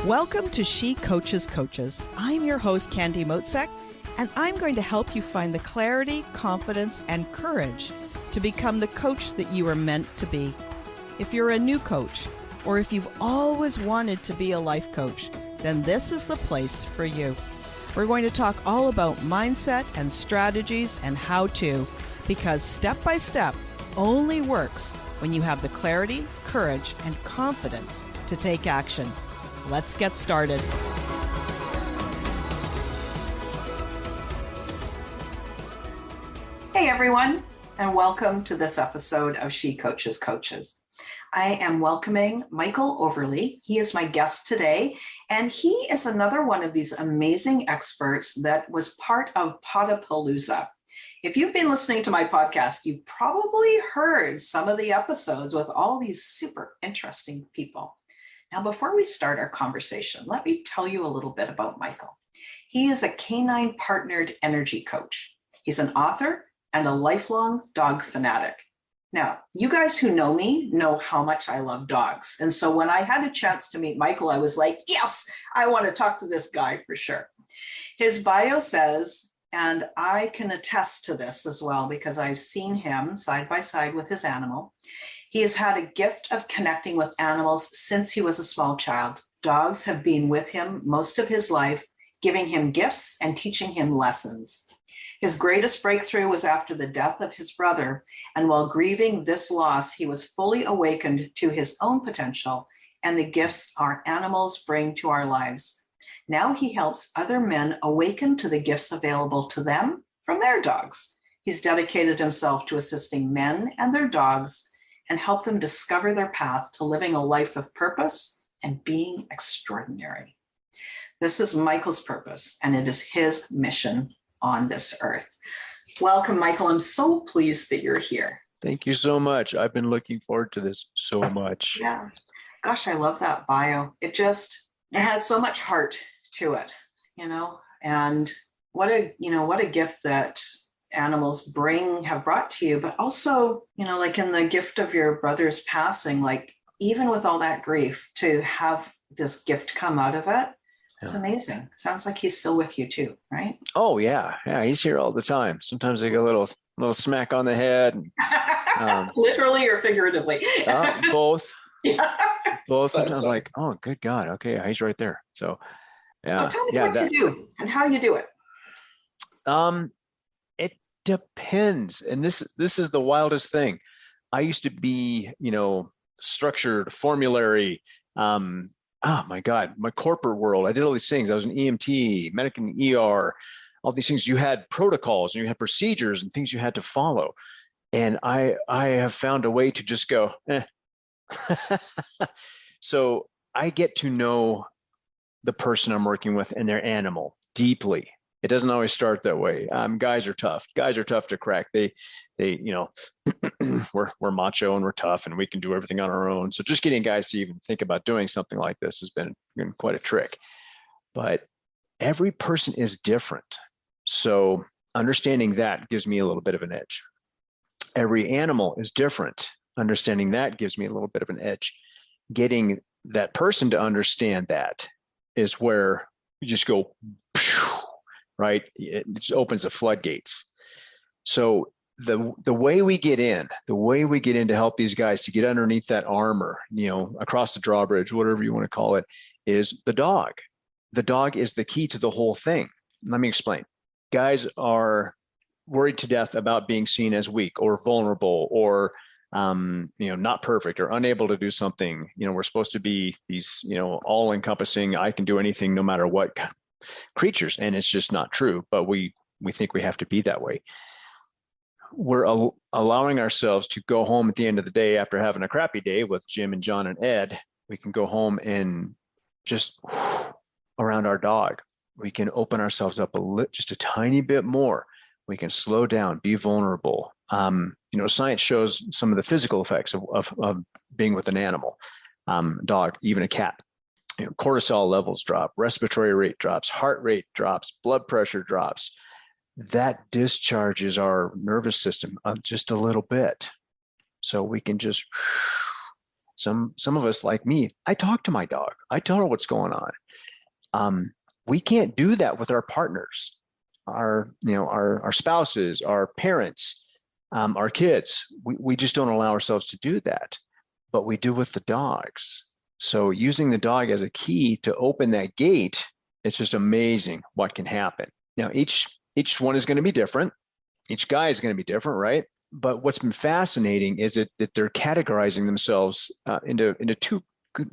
Welcome to She Coaches Coaches. I'm your host, Candy Motzek, and I'm going to help you find the clarity, confidence, and courage to become the coach that you are meant to be. If you're a new coach, or if you've always wanted to be a life coach, then this is the place for you. We're going to talk all about mindset and strategies and how to, because step by step only works when you have the clarity, courage, and confidence to take action. Let's get started. Hey everyone, and welcome to this episode of She Coaches Coaches. I am welcoming Michael Overlie. He is my guest today, and he is another one of these amazing experts that was part of Podapalooza. If you've been listening to my podcast, you've probably heard some of the episodes with all these super interesting people. Now, before we start our conversation, let me tell you a little bit about Michael. He is a Canine-Partnered Energy Coach. He's an author and a lifelong dog fanatic. Now, you guys who know me know how much I love dogs. And so when I had a chance to meet Michael, I was like, yes, I want to talk to this guy for sure. His bio says, and I can attest to this as well because I've seen him side by side with his animal. He has had a gift of connecting with animals since he was a small child. Dogs have been with him most of his life, giving him gifts and teaching him lessons. His greatest breakthrough was after the death of his brother, and while grieving this loss, he was fully awakened to his own potential and the gifts our animals bring to our lives. Now he helps other men awaken to the gifts available to them from their dogs. He's dedicated himself to assisting men and their dogs and help them discover their path to living a life of purpose and being extraordinary. This is Michael's purpose, and it is his mission on this earth. Welcome, Michael. I'm so pleased that you're here. Thank you so much. I've been looking forward to this so much. Yeah. Gosh, I love that bio. It has so much heart to it, and what a gift that animals have brought to you, but also, like in the gift of your brother's passing, like even with all that grief, to have this gift come out of it, it's amazing. Sounds like he's still with you too, right? Oh yeah. Yeah. He's here all the time. Sometimes I get a little smack on the head. Literally or figuratively? Both. Yeah. Both. Sometimes like, oh, good God. Okay. He's right there. So yeah. Well, tell me what you do and how you do it. It depends. And this is the wildest thing. I used to be, structured, formulary, oh my God, my corporate world. I did all these things. I was an EMT, medic in the ER, all these things. You had protocols and you had procedures and things you had to follow. And I have found a way to just go, So I get to know the person I'm working with and their animal deeply. It doesn't always start that way. Guys are tough. Guys are tough to crack. They, we're macho and we're tough and we can do everything on our own. So just getting guys to even think about doing something like this has been quite a trick. But every person is different. So understanding that gives me a little bit of an edge. Every animal is different. Understanding that gives me a little bit of an edge. Getting that person to understand that is where you just go, right? It just opens the floodgates. So the way we get in to help these guys to get underneath that armor, across the drawbridge, whatever you want to call it, is the dog. The dog is the key to the whole thing. Let me explain. Guys are worried to death about being seen as weak or vulnerable or not perfect or unable to do something. We're supposed to be these, all encompassing, I can do anything no matter what creatures. And it's just not true, but we think we have to be that way. We're allowing ourselves to go home at the end of the day after having a crappy day with Jim and John and Ed. We can go home and just around our dog. We can open ourselves up just a tiny bit more. We can slow down, be vulnerable. Science shows some of the physical effects of being with an animal, dog, even a cat. Cortisol levels drop, respiratory rate drops, heart rate drops, blood pressure drops. That discharges our nervous system just a little bit. So we can just Some of us, like me, I talk to my dog. I tell her what's going on. We can't do that with our partners, our spouses, our parents, our kids. We just don't allow ourselves to do that, but we do with the dogs. So using the dog as a key to open that gate, it's just amazing what can happen. Now, each one is going to be different. Each guy is going to be different, right? But what's been fascinating is that they're categorizing themselves into two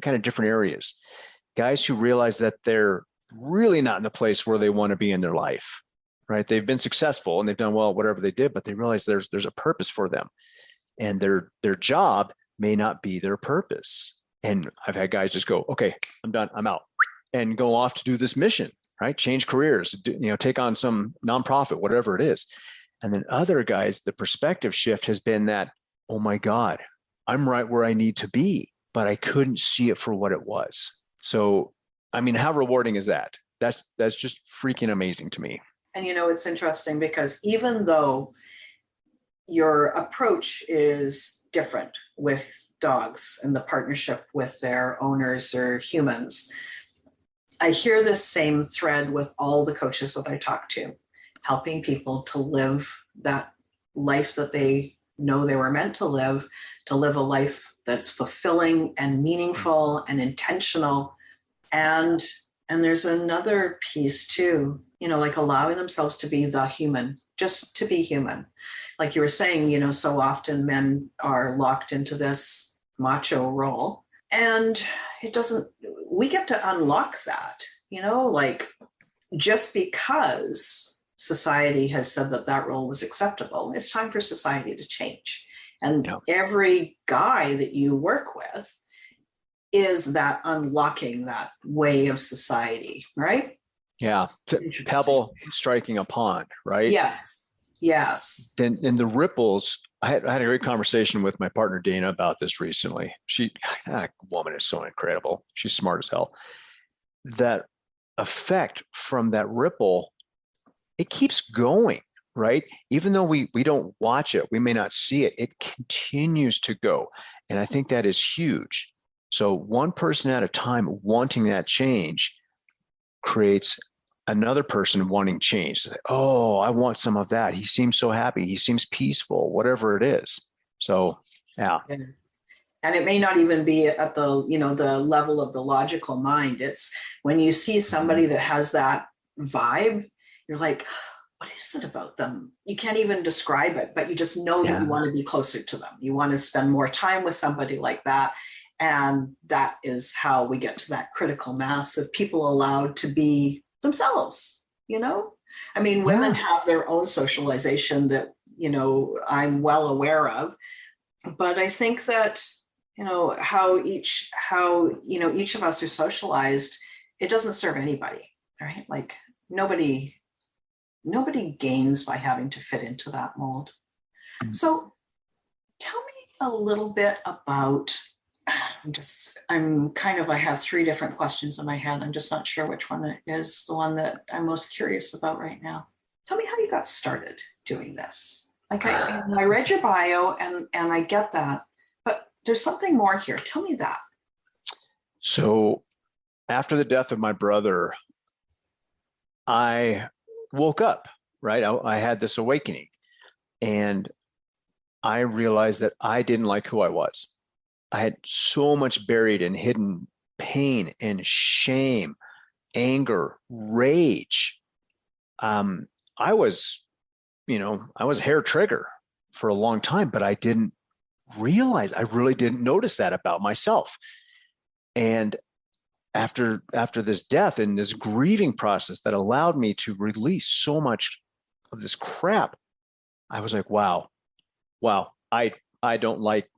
kind of different areas. Guys who realize that they're really not in the place where they want to be in their life, right? They've been successful and they've done well, whatever they did, but they realize there's a purpose for them, and their job may not be their purpose. And I've had guys just go, okay, I'm done, I'm out, and go off to do this mission, right? Change careers, take on some nonprofit, whatever it is. And then other guys, the perspective shift has been that, oh my God, I'm right where I need to be, but I couldn't see it for what it was. So, I mean, how rewarding is that? That's just freaking amazing to me. And it's interesting because even though your approach is different with dogs and the partnership with their owners or humans, I hear this same thread with all the coaches that I talk to, helping people to live that life that they know they were meant to live a life that's fulfilling and meaningful and intentional. And there's another piece too, like allowing themselves to be the human, just to be human. Like you were saying, so often men are locked into this macho role, and we get to unlock that, like just because society has said that role was acceptable, it's time for society to change. And every guy that you work with is that unlocking that way of society, right? Yeah. Pebble striking a pond, right? Yes. And the ripples, I had a great conversation with my partner, Dana, about this recently. That woman is so incredible. She's smart as hell. That effect from that ripple, it keeps going, right? Even though we don't watch it, we may not see it, it continues to go. And I think that is huge. So one person at a time wanting that change creates another person wanting change. Like, oh, I want some of that. He seems so happy. He seems peaceful, whatever it is. So, yeah. And it may not even be at the, the level of the logical mind. It's when you see somebody that has that vibe, you're like, what is it about them? You can't even describe it, but you just know that you want to be closer to them. You want to spend more time with somebody like that. And that is how we get to that critical mass of people allowed to be themselves, I mean, women have their own socialization that, I'm well aware of, but I think that, how each of us are socialized, it doesn't serve anybody, right? Like nobody gains by having to fit into that mold. So tell me a little bit about, I have three different questions in my head. I'm just not sure which one is the one that I'm most curious about right now. Tell me how you got started doing this. Like I read your bio and I get that, but there's something more here. Tell me that. So after the death of my brother, I woke up, right? I had this awakening, and I realized that I didn't like who I was. I had so much buried and hidden pain and shame, anger, rage. I was hair trigger for a long time, but I really didn't notice that about myself. And after this death and this grieving process that allowed me to release so much of this crap, I was like, wow, I don't like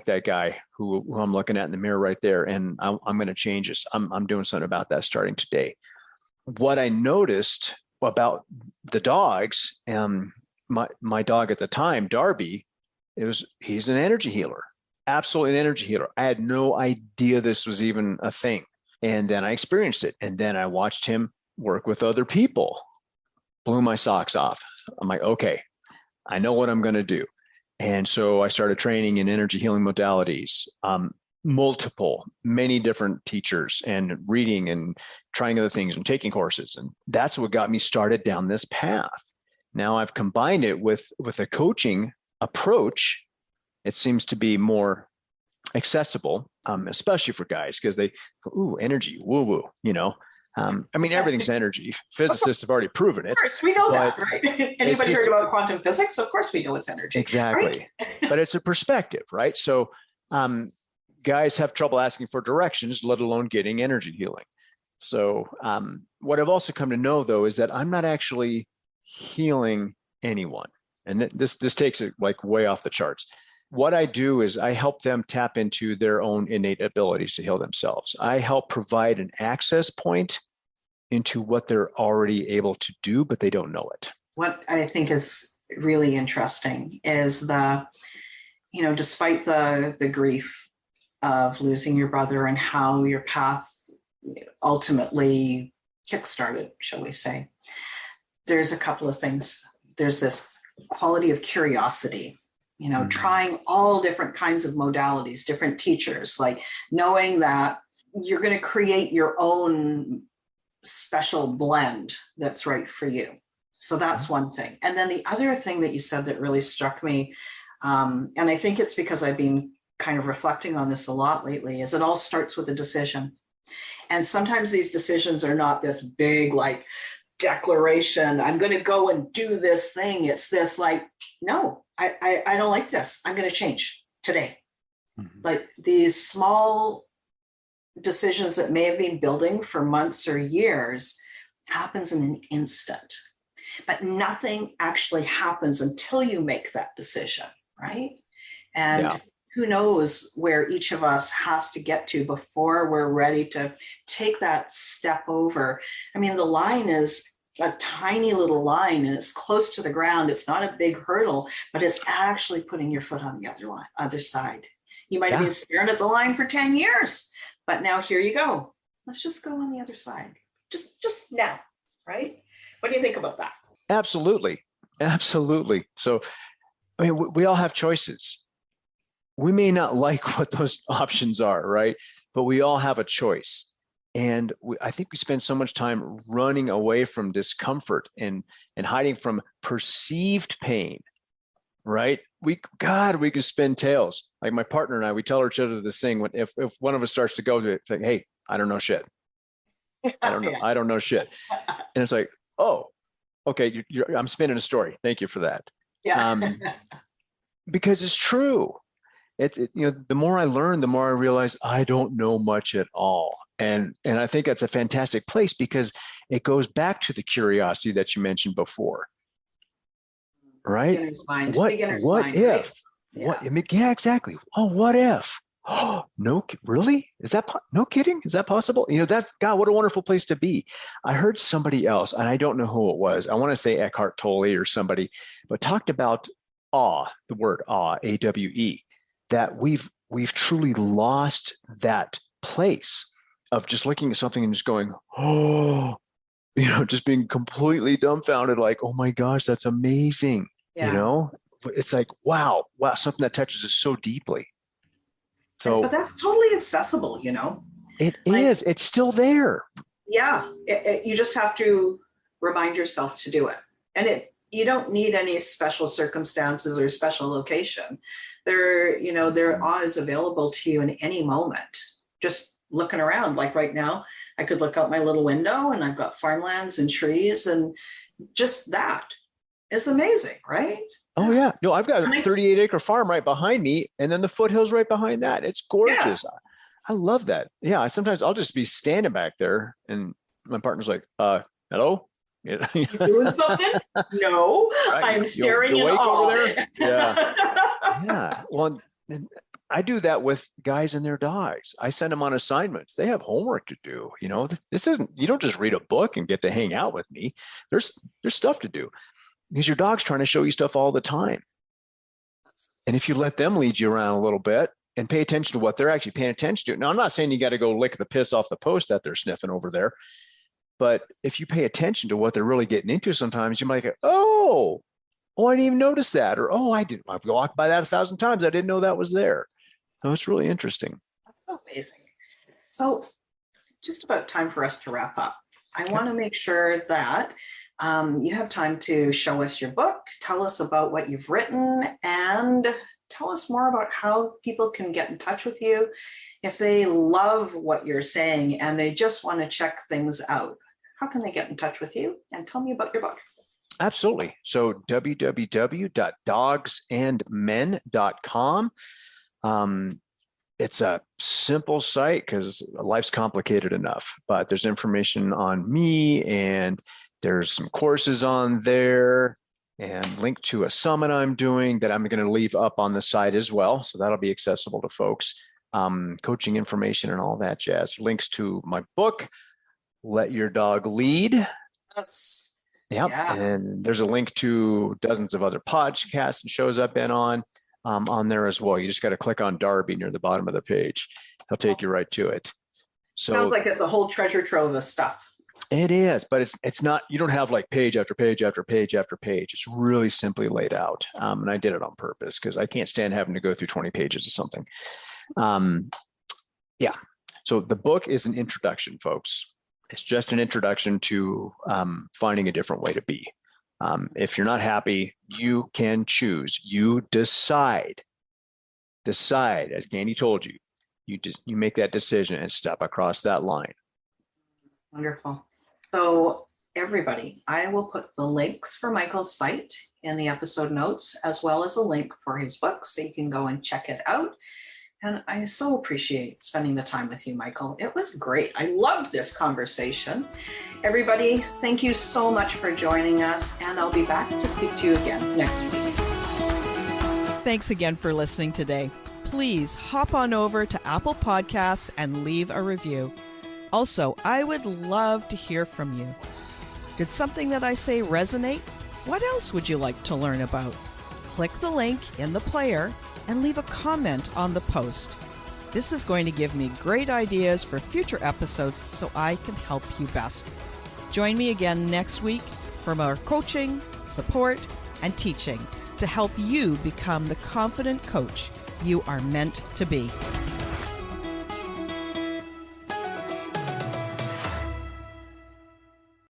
that guy who I'm looking at in the mirror right there. And I'm going to change this. I'm doing something about that starting today. What I noticed about the dogs, my dog at the time, Darby, he's an energy healer, absolutely an energy healer. I had no idea this was even a thing. And then I experienced it. And then I watched him work with other people, blew my socks off. I'm like, okay, I know what I'm going to do. And so I started training in energy healing modalities. many different teachers and reading and trying other things and taking courses. And that's what got me started down this path. Now I've combined it with a coaching approach. It seems to be more accessible, especially for guys, because they go, ooh, energy, woo-woo, everything's energy. Physicists have already proven it. Of course, we know that, right? Anybody heard about quantum physics? Of course we know it's energy. Exactly. Right? But it's a perspective, right? So guys have trouble asking for directions, let alone getting energy healing. So what I've also come to know, though, is that I'm not actually healing anyone. And this takes it like way off the charts. What I do is I help them tap into their own innate abilities to heal themselves. I help provide an access point into what they're already able to do, but they don't know it. What I think is really interesting is despite the grief of losing your brother and how your path ultimately kickstarted, shall we say, there's a couple of things. There's this quality of curiosity, trying all different kinds of modalities, different teachers, like knowing that you're going to create your own special blend that's right for you. So that's one thing. And then the other thing that you said that really struck me, and I think it's because I've been kind of reflecting on this a lot lately, is it all starts with a decision. And sometimes these decisions are not this big, like, declaration, I'm going to go and do this thing. It's this like, no, I don't like this. I'm going to change today. Mm-hmm. Like these small decisions that may have been building for months or years happens in an instant, but nothing actually happens until you make that decision, right? And who knows where each of us has to get to before we're ready to take that step over. I mean, the line is a tiny little line and it's close to the ground. It's not a big hurdle, but it's actually putting your foot on the other side. You might have been staring at the line for 10 years, but now here you go. Let's just go on the other side. Just now, right? What do you think about that? Absolutely. So, I mean, we all have choices. We may not like what those options are, right? But we all have a choice. And I think we spend so much time running away from discomfort and hiding from perceived pain, right? We could spin tails. Like my partner and I, we tell each other this thing, if one of us starts to go to it, it's like, hey, I don't know shit. I don't know shit. And it's like, oh, okay, I'm spinning a story. Thank you for that. Yeah. Because it's true. The more I learn, the more I realize I don't know much at all. And I think that's a fantastic place because it goes back to the curiosity that you mentioned before. Right? What if? Yeah, exactly. Oh, what if? Oh, no, really? Is that no kidding? Is that possible? God, what a wonderful place to be. I heard somebody else, and I don't know who it was. I want to say Eckhart Tolle or somebody, but talked about awe, the word awe, AWE, that we've truly lost that place of just looking at something and just going, oh, just being completely dumbfounded, like, oh my gosh, that's amazing. Yeah. It's like, wow, something that touches us so deeply. So, but that's totally accessible, It is. It's still there. Yeah. You just have to remind yourself to do it. And you don't need any special circumstances or special location. Their awe is available to you in any moment. Just looking around, like right now, I could look out my little window and I've got farmlands and trees, and just that is amazing, right? Oh yeah. No, I've got a 38-acre farm right behind me, and then the foothills right behind that. It's gorgeous. Yeah. I love that. Yeah. Sometimes I'll just be standing back there and my partner's like, hello? You doing something? No, right. I'm staring in awe. Over there? Yeah. Yeah. Well, I do that with guys and their dogs. I send them on assignments. They have homework to do. This isn't, you don't just read a book and get to hang out with me. There's stuff to do because your dog's trying to show you stuff all the time. And if you let them lead you around a little bit and pay attention to what they're actually paying attention to. Now, I'm not saying you got to go lick the piss off the post that they're sniffing over there. But if you pay attention to what they're really getting into, sometimes you might go, oh, I didn't even notice that. Or, I've walked by that 1,000 times. I didn't know that was there. So it's really interesting. Amazing. So just about time for us to wrap up. I want to make sure that you have time to show us your book, tell us about what you've written, and tell us more about how people can get in touch with you if they love what you're saying and they just want to check things out. How can they get in touch with you? And tell me about your book. Absolutely. So www.dogsandmen.com. It's a simple site because life's complicated enough, but there's information on me and there's some courses on there and link to a summit I'm doing that I'm going to leave up on the site as well. So that'll be accessible to folks. Coaching information and all that jazz. Links to my book, Let Your Dog Lead. Yes. Yep. Yeah. And there's a link to dozens of other podcasts and shows I've been on there as well. You just got to click on Darby near the bottom of the page. He'll take you right to it. So sounds like it's a whole treasure trove of stuff. It is, but it's not, you don't have like page after page after page after page. It's really simply laid out. And I did it on purpose because I can't stand having to go through 20 pages of something. Yeah. So the book is an introduction, folks. It's just an introduction to finding a different way to be. If you're not happy, you can choose. You decide, as Candy told you, you make that decision and step across that line. Wonderful. So everybody, I will put the links for Michael's site in the episode notes, as well as a link for his book, so you can go and check it out. And I so appreciate spending the time with you, Michael. It was great. I loved this conversation. Everybody, thank you so much for joining us, and I'll be back to speak to you again next week. Thanks again for listening today. Please hop on over to Apple Podcasts and leave a review. Also, I would love to hear from you. Did something that I say resonate? What else would you like to learn about? Click the link in the player and leave a comment on the post. This is going to give me great ideas for future episodes so I can help you best. Join me again next week for more coaching, support, and teaching to help you become the confident coach you are meant to be.